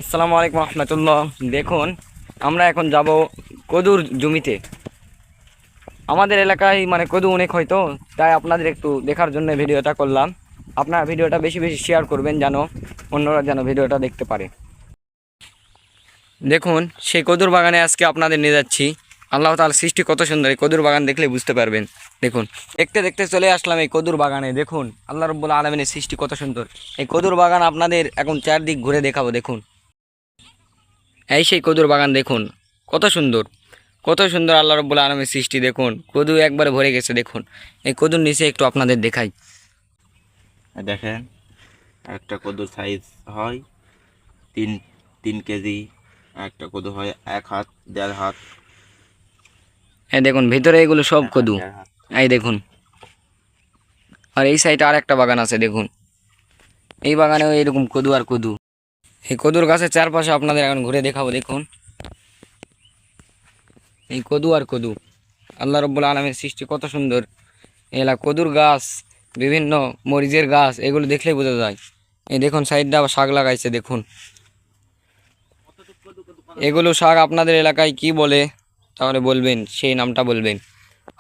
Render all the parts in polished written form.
আসসালামু আলাইকুম রহমতুল্লাহ। দেখুন, আমরা এখন যাব কদুর জমিতে। আমাদের এলাকায় কদু অনেক হয়, তো তাই আপনাদের একটু দেখার জন্য ভিডিওটা করলাম। আপনার ভিডিওটা বেশি বেশি শেয়ার করবেন, যেন অন্যরা যেন ভিডিওটা দেখতে পারে। দেখুন, সেই কদুর বাগানে আজকে আপনাদের নিয়ে যাচ্ছি। আল্লাহ তাআলার সৃষ্টি কত সুন্দর, এই কদুর বাগান দেখলে বুঝতে পারবেন। দেখুন, দেখতে দেখতে চলে আসলাম এই কদুর বাগানে। দেখুন, আল্লাহ রাব্বুল আলামিনের সৃষ্টি কত সুন্দর। এই কদুর বাগান আপনাদের এখন চারদিক ঘুরে দেখাবো। দেখুন, এই সেই কদুর বাগান। দেখুন কত সুন্দর, কত সুন্দর আল্লাহ রাব্বুল আলামিনের সৃষ্টি। দেখুন, কদু একবারে ভরে গেছে। দেখুন, এই কদুর নিচে একটু আপনাদের দেখাই। দেখেন, একটা কদুর সাইজ হয় তিন 3 কেজি, একটা কদু হয় 1 হাত, 1.5 হাত। এই দেখুন, ভিতরে এগুলো সব 1 হাত, কদু। 1.5 হাত। এই দেখুন, আর এই সাইডে আর একটা বাগান আছে। দেখুন, এই বাগানেও এরকম কদু আর কদু। এই কদুর গাছের চারপাশে আপনাদের এখন ঘুরে দেখাবো। দেখুন, এই কদু আর কদু। আল্লাহ রাব্বুল আলামিনের সৃষ্টি কত সুন্দর। এলা কদুর গাছ, বিভিন্ন মরিচের গাছ, এগুলো দেখলেই বোঝা যায়। এই দেখুন, সাইডটা আবার শাক লাগাইছে। দেখুন, এগুলো শাক আপনাদের এলাকায় কি বলে তাহলে বলবেন, সেই নামটা বলবেন।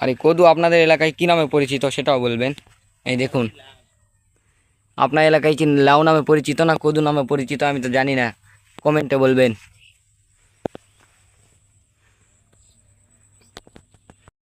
আর এই কদু আপনাদের এলাকায় কি নামে পরিচিত সেটাও বলবেন। এই দেখুন, আপনার এলাকায় কি লাউ নামে পরিচিত না কদু নামে পরিচিত, আমি তো জানি না, কমেন্টে বলবেন।